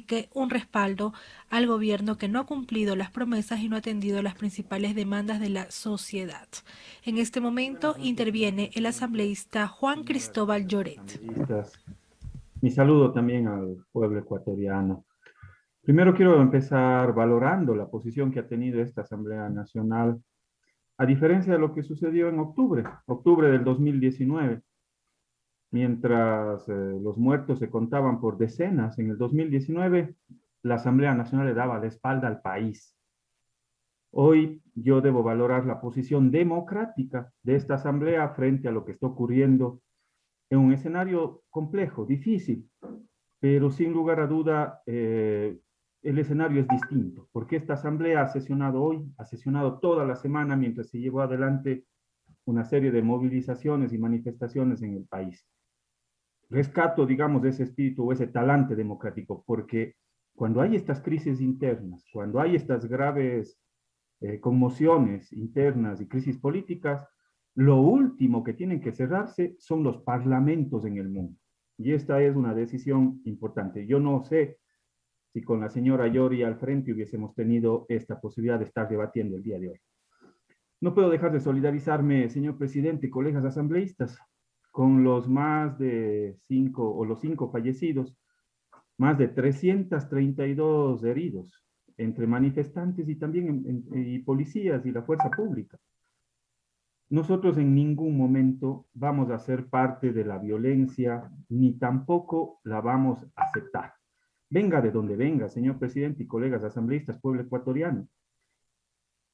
signifique un respaldo al gobierno que no ha cumplido las promesas y no ha atendido las principales demandas de la sociedad. En este momento Buenas noches, interviene el asambleísta Juan señoras y Cristóbal señores Lloret. asambleístas. Mi saludo también al pueblo ecuatoriano. Primero quiero empezar valorando la posición que ha tenido esta Asamblea Nacional, a diferencia de lo que sucedió en octubre del 2019, mientras los muertos se contaban por decenas. En el 2019, la Asamblea Nacional le daba la espalda al país. Hoy yo debo valorar la posición democrática de esta Asamblea frente a lo que está ocurriendo en un escenario complejo, difícil, pero sin lugar a duda el escenario es distinto, porque esta asamblea ha sesionado hoy, ha sesionado toda la semana mientras se llevó adelante una serie de movilizaciones y manifestaciones en el país. Rescato, digamos, ese espíritu o ese talante democrático, porque cuando hay estas crisis internas, cuando hay estas graves conmociones internas y crisis políticas, lo último que tienen que cerrarse son los parlamentos en el mundo. Y esta es una decisión importante. Yo no sé si con la señora Yori al frente hubiésemos tenido esta posibilidad de estar debatiendo el día de hoy. No puedo dejar de solidarizarme, señor presidente, colegas asambleístas, con los más de 5 fallecidos, más de 332 heridos entre manifestantes y también y policías y la fuerza pública. Nosotros en ningún momento vamos a ser parte de la violencia, ni tampoco la vamos a aceptar. Venga de donde venga, señor presidente y colegas asambleístas, pueblo ecuatoriano.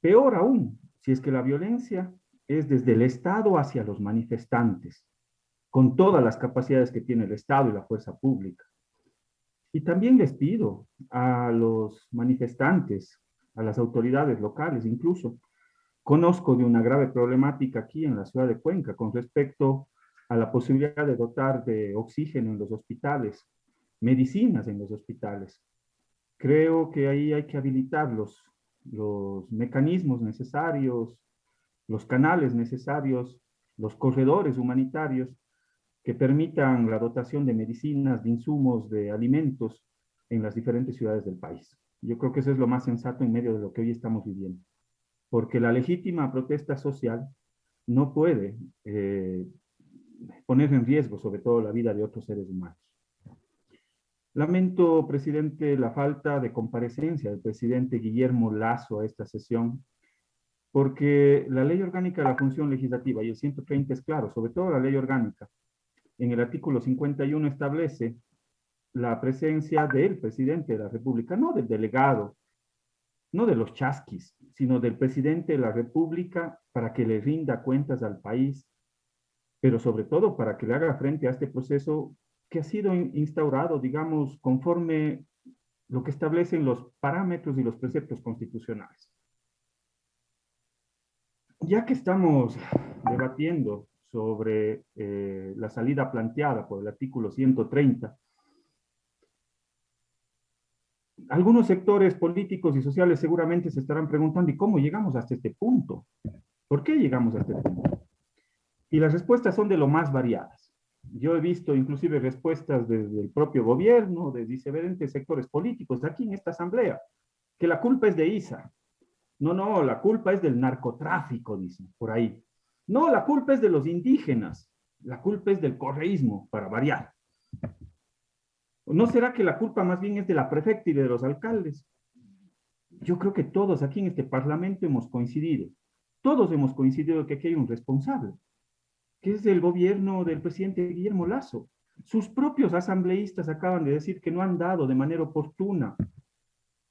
Peor aún, si es que la violencia es desde el Estado hacia los manifestantes, con todas las capacidades que tiene el Estado y la fuerza pública. Y también les pido a los manifestantes, a las autoridades locales incluso, conozco de una grave problemática aquí en la ciudad de Cuenca con respecto a la posibilidad de dotar de oxígeno en los hospitales, medicinas en los hospitales. Creo que ahí hay que habilitar los mecanismos necesarios, los canales necesarios, los corredores humanitarios que permitan la dotación de medicinas, de insumos, de alimentos en las diferentes ciudades del país. Yo creo que eso es lo más sensato en medio de lo que hoy estamos viviendo, porque la legítima protesta social no puede poner en riesgo sobre todo la vida de otros seres humanos. Lamento, presidente, la falta de comparecencia del presidente Guillermo Lasso a esta sesión, porque la ley orgánica de la función legislativa y el 130 es claro, sobre todo la ley orgánica, en el artículo 51 establece la presencia del presidente de la República, no del delegado, no de los chasquis, sino del presidente de la República para que le rinda cuentas al país, pero sobre todo para que le haga frente a este proceso que ha sido instaurado, digamos, conforme lo que establecen los parámetros y los preceptos constitucionales. Ya que estamos debatiendo sobre la salida planteada por el artículo 130, algunos sectores políticos y sociales seguramente se estarán preguntando, ¿y cómo llegamos hasta este punto? ¿Por qué llegamos a este punto? Y las respuestas son de lo más variadas. Yo he visto inclusive respuestas desde el propio gobierno, de diferentes sectores políticos, aquí en esta asamblea, que la culpa es de ISA. No, no, la culpa es del narcotráfico, dicen por ahí. No, la culpa es de los indígenas. La culpa es del correísmo, para variar. ¿No será que la culpa más bien es de la prefecta y de los alcaldes? Yo creo que todos aquí en este parlamento hemos coincidido. Todos hemos coincidido que aquí hay un responsable, que es el gobierno del presidente Guillermo Lasso. Sus propios asambleístas acaban de decir que no han dado de manera oportuna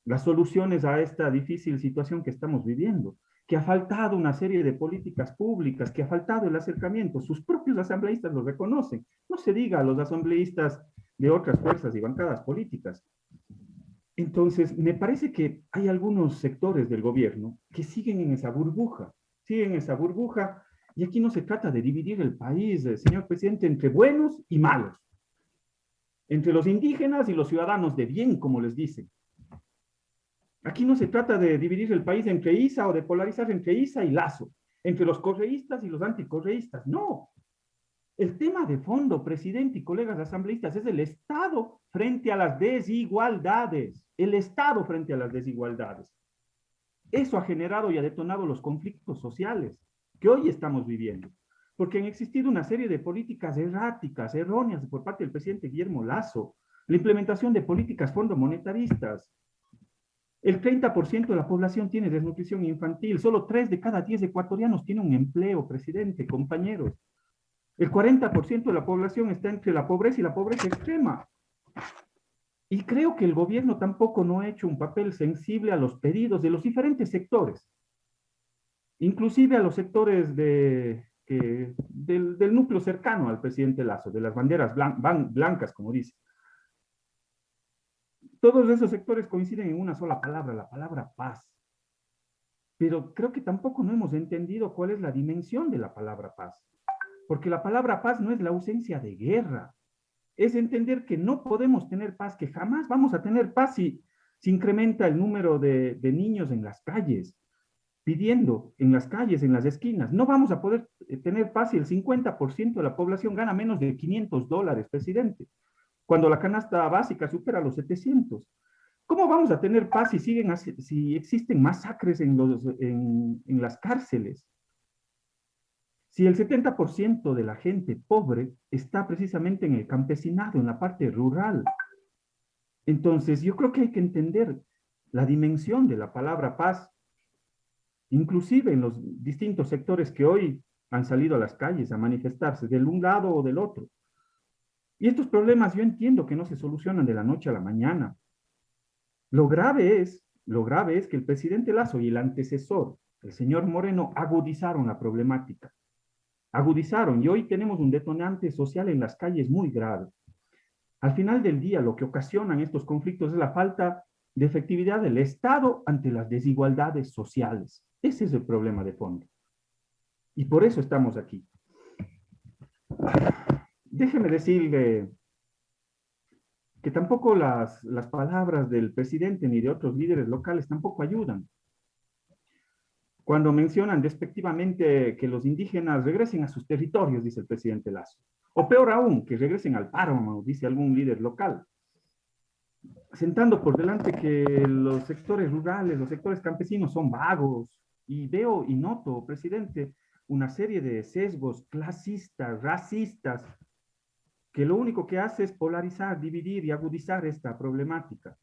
las soluciones a esta difícil situación que estamos viviendo, que ha faltado una serie de políticas públicas, que ha faltado el acercamiento. Sus propios asambleístas lo reconocen. No se diga a los asambleístas de otras fuerzas y bancadas políticas. Entonces, me parece que hay algunos sectores del gobierno que siguen en esa burbuja, y aquí no se trata de dividir el país, señor presidente, entre buenos y malos, entre los indígenas y los ciudadanos de bien, como les dicen. Aquí no se trata de dividir el país entre ISA o de polarizar entre ISA y Lazo, entre los correístas y los anticorreístas, no. El tema de fondo, presidente y colegas asambleístas, es el Estado frente a las desigualdades. El Estado frente a las desigualdades. Eso ha generado y ha detonado los conflictos sociales que hoy estamos viviendo. Porque han existido una serie de políticas erráticas, erróneas por parte del presidente Guillermo Lasso, la implementación de políticas fondomonetaristas. El 30% de la población tiene desnutrición infantil, solo 3 de cada 10 ecuatorianos tienen un empleo, presidente, compañeros. El 40% de la población está entre la pobreza y la pobreza extrema. Y creo que el gobierno tampoco no ha hecho un papel sensible a los pedidos de los diferentes sectores, inclusive a los sectores del núcleo cercano al presidente Lasso, de las banderas blancas, como dice. Todos esos sectores coinciden en una sola palabra, la palabra paz. Pero creo que tampoco no hemos entendido cuál es la dimensión de la palabra paz. Porque la palabra paz no es la ausencia de guerra. Es entender que no podemos tener paz, que jamás vamos a tener paz si se incrementa el número de niños en las calles, pidiendo en las calles, en las esquinas. No vamos a poder tener paz si el 50% de la población gana menos de $500, presidente, cuando la canasta básica supera los 700. ¿Cómo vamos a tener paz si existen masacres en las cárceles? Si el 70% de la gente pobre está precisamente en el campesinado, en la parte rural. Entonces, yo creo que hay que entender la dimensión de la palabra paz, inclusive en los distintos sectores que hoy han salido a las calles a manifestarse, del un lado o del otro. Y estos problemas yo entiendo que no se solucionan de la noche a la mañana. Lo grave es que el presidente Lasso y el antecesor, el señor Moreno, agudizaron la problemática. Agudizaron y hoy tenemos un detonante social en las calles muy grave. Al final del día, lo que ocasionan estos conflictos es la falta de efectividad del Estado ante las desigualdades sociales. Ese es el problema de fondo. Y por eso estamos aquí. Déjeme decirle que tampoco las palabras del presidente ni de otros líderes locales tampoco ayudan. Cuando mencionan despectivamente que los indígenas regresen a sus territorios, dice el presidente Lasso. O peor aún, que regresen al páramo, dice algún líder local. Sentando por delante que los sectores rurales, los sectores campesinos son vagos. Y veo y noto, presidente, una serie de sesgos clasistas, racistas, que lo único que hace es polarizar, dividir y agudizar esta problemática.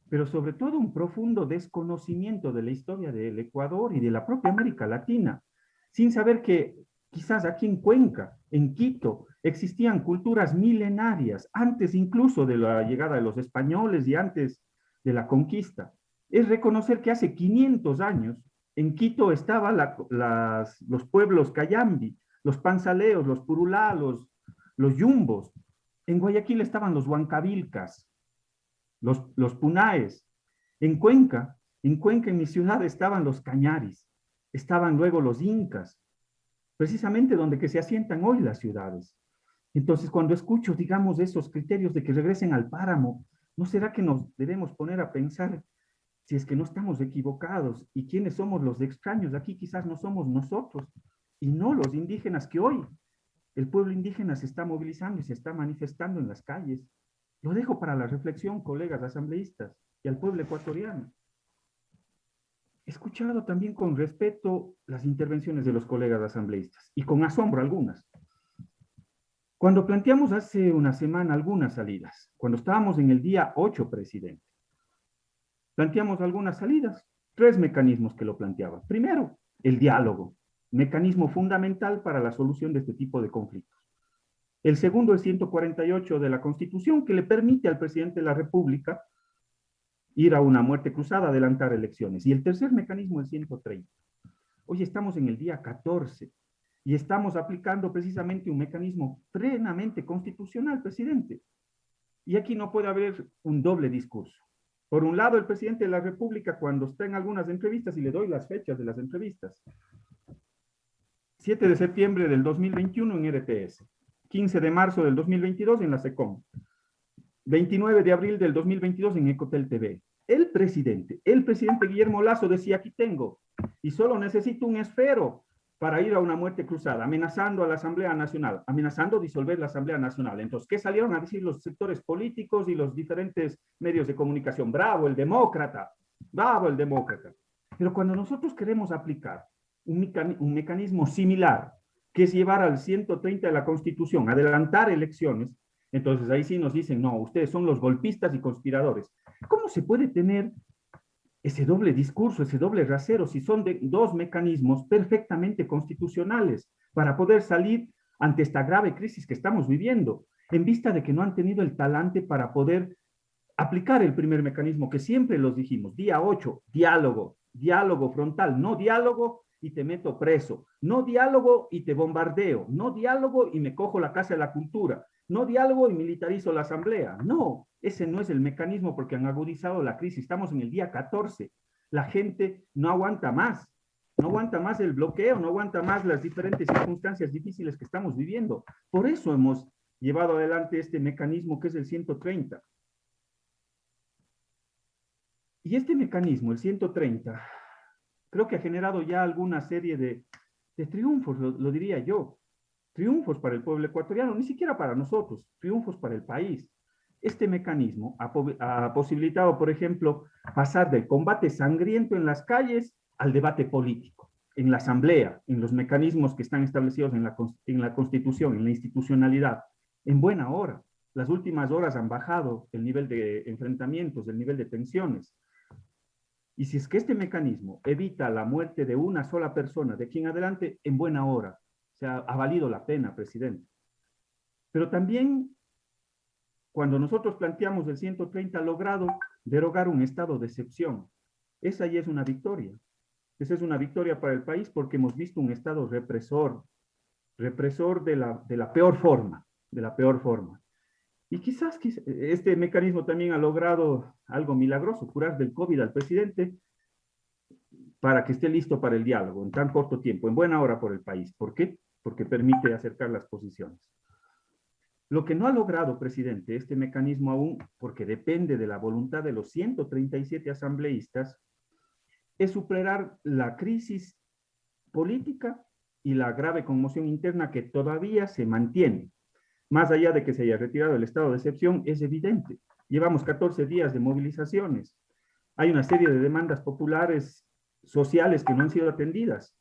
Pero sobre todo un profundo desconocimiento de la historia del Ecuador y de la propia América Latina, sin saber que quizás aquí en Cuenca, en Quito, existían culturas milenarias, antes incluso de la llegada de los españoles y antes de la conquista. Es reconocer que hace 500 años en Quito estaban los pueblos Cayambi, los panzaleos, los purulá, los yumbos. En Guayaquil estaban los huancavilcas, los punaes. En Cuenca, en mi ciudad, estaban los cañaris, estaban luego los incas, precisamente donde que se asientan hoy las ciudades. Entonces, cuando escucho, digamos, esos criterios de que regresen al páramo, ¿no será que nos debemos poner a pensar si es que no estamos equivocados y quiénes somos los extraños? Aquí quizás no somos nosotros y no los indígenas que hoy el pueblo indígena se está movilizando y se está manifestando en las calles. Lo dejo para la reflexión, colegas asambleístas y al pueblo ecuatoriano. He escuchado también con respeto las intervenciones de los colegas asambleístas y con asombro algunas. Cuando planteamos hace una semana algunas salidas, cuando estábamos en el día 8, presidente, planteamos algunas salidas, 3 mecanismos que lo planteaban. Primero, el diálogo, mecanismo fundamental para la solución de este tipo de conflictos. El segundo, el 148 de la Constitución, que le permite al presidente de la República ir a una muerte cruzada, adelantar elecciones. Y el tercer mecanismo, el 130. Hoy estamos en el día 14 y estamos aplicando precisamente un mecanismo plenamente constitucional, presidente. Y aquí no puede haber un doble discurso. Por un lado, el presidente de la República, cuando está en algunas entrevistas, y le doy las fechas de las entrevistas, 7 de septiembre del 2021 en RTS, 15 de marzo del 2022 en la SECOM, 29 de abril del 2022 en Ecotel TV. El presidente Guillermo Lasso decía, aquí tengo, y solo necesito un esfero para ir a una muerte cruzada, amenazando a la Asamblea Nacional, amenazando disolver la Asamblea Nacional. Entonces, ¿qué salieron a decir los sectores políticos y los diferentes medios de comunicación? Bravo, el demócrata, bravo, el demócrata. Pero cuando nosotros queremos aplicar un mecanismo similar, que es llevar al 130 de la Constitución, adelantar elecciones, entonces ahí sí nos dicen, no, ustedes son los golpistas y conspiradores. ¿Cómo se puede tener ese doble discurso, ese doble rasero, si son dos mecanismos perfectamente constitucionales para poder salir ante esta grave crisis que estamos viviendo, en vista de que no han tenido el talante para poder aplicar el primer mecanismo que siempre los dijimos, día 8, diálogo, diálogo frontal, no diálogo y te meto preso, no diálogo y te bombardeo, no diálogo y me cojo la Casa de la Cultura, no diálogo y militarizo la Asamblea. No, ese no es el mecanismo porque han agudizado la crisis. Estamos en el día 14. La gente no aguanta más. No aguanta más el bloqueo, no aguanta más las diferentes circunstancias difíciles que estamos viviendo. Por eso hemos llevado adelante este mecanismo que es el 130. Y este mecanismo, el 130, creo que ha generado ya alguna serie de triunfos, lo diría yo. Triunfos para el pueblo ecuatoriano, ni siquiera para nosotros, triunfos para el país. Este mecanismo ha posibilitado, por ejemplo, pasar del combate sangriento en las calles al debate político, en la asamblea, en los mecanismos que están establecidos en la Constitución, en la institucionalidad, en buena hora. Las últimas horas han bajado el nivel de enfrentamientos, el nivel de tensiones. Y si es que este mecanismo evita la muerte de una sola persona de aquí en adelante, en buena hora. O sea, ha valido la pena, presidente. Pero también, cuando nosotros planteamos el 130, ha logrado derogar un estado de excepción. Esa ya es una victoria. Esa es una victoria para el país porque hemos visto un estado represor de la peor forma, de la peor forma. Y quizás este mecanismo también ha logrado algo milagroso, curar del COVID al presidente para que esté listo para el diálogo en tan corto tiempo, en buena hora por el país. ¿Por qué? Porque permite acercar las posiciones. Lo que no ha logrado, presidente, este mecanismo aún, porque depende de la voluntad de los 137 asambleístas, es superar la crisis política y la grave conmoción interna que todavía se mantiene. Más allá de que se haya retirado el estado de excepción, es evidente. Llevamos 14 días de movilizaciones. Hay una serie de demandas populares sociales que no han sido atendidas.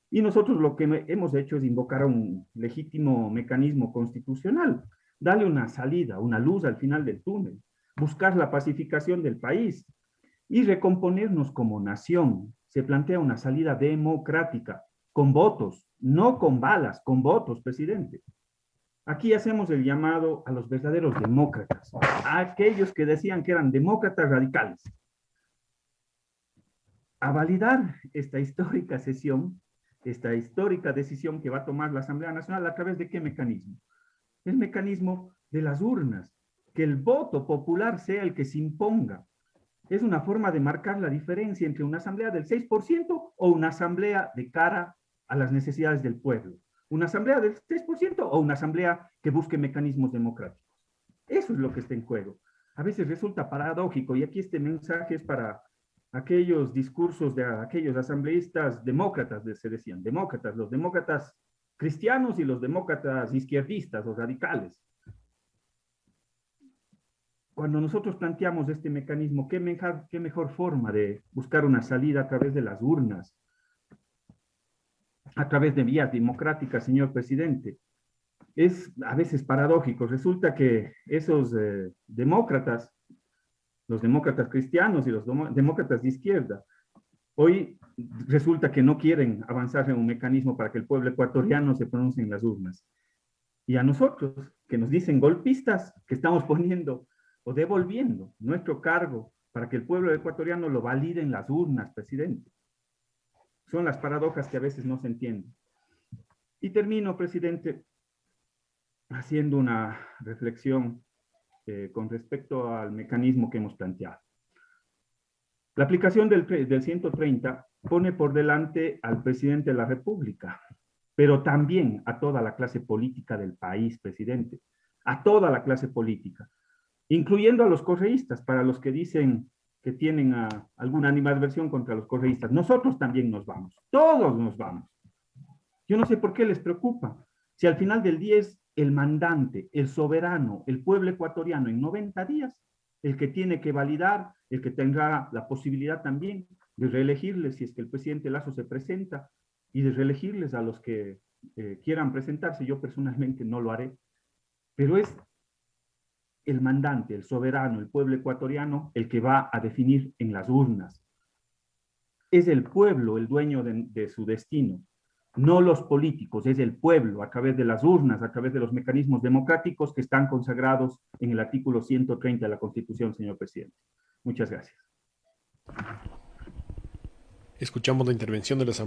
Y nosotros lo que hemos hecho es invocar a un legítimo mecanismo constitucional, darle una salida, una luz al final del túnel, buscar la pacificación del país y recomponernos como nación. Se plantea una salida democrática, con votos, no con balas, con votos, presidente. Aquí hacemos el llamado a los verdaderos demócratas, a aquellos que decían que eran demócratas radicales, a validar esta histórica sesión, esta histórica decisión que va a tomar la Asamblea Nacional. ¿A través de qué mecanismo? El mecanismo de las urnas, que el voto popular sea el que se imponga. Es una forma de marcar la diferencia entre una asamblea del 6% o una asamblea de cara a las necesidades del pueblo. ¿Una asamblea del 6% o una asamblea que busque mecanismos democráticos? Eso es lo que está en juego. A veces resulta paradójico, y aquí este mensaje es para aquellos discursos de aquellos asambleístas demócratas, se decían, demócratas, los demócratas cristianos y los demócratas izquierdistas o radicales. Cuando nosotros planteamos este mecanismo, ¿qué mejor forma de buscar una salida a través de las urnas, a través de vías democráticas, señor presidente? Es a veces paradójico. Resulta que esos demócratas, los demócratas cristianos y los demócratas de izquierda, hoy resulta que no quieren avanzar en un mecanismo para que el pueblo ecuatoriano se pronuncie en las urnas. Y a nosotros, que nos dicen golpistas, que estamos poniendo o devolviendo nuestro cargo para que el pueblo ecuatoriano lo valide en las urnas, presidente. Son las paradojas que a veces no se entienden. Y termino, presidente, haciendo una reflexión con respecto al mecanismo que hemos planteado. La aplicación del 130 pone por delante al presidente de la República, pero también a toda la clase política del país, presidente, a toda la clase política, incluyendo a los correístas, para los que dicen que tienen alguna animadversión contra los correístas. Nosotros también nos vamos, todos nos vamos. Yo no sé por qué les preocupa. Si al final del día es el mandante, el soberano, el pueblo ecuatoriano en 90 días, el que tiene que validar, el que tendrá la posibilidad también de reelegirles si es que el presidente Lasso se presenta y de reelegirles a los que quieran presentarse. Yo personalmente no lo haré, pero es el mandante, el soberano, el pueblo ecuatoriano el que va a definir en las urnas. Es el pueblo el dueño de su destino, no los políticos, es el pueblo a través de las urnas, a través de los mecanismos democráticos que están consagrados en el artículo 130 de la Constitución, señor presidente. Muchas gracias. Escuchamos la intervención de la Asamblea.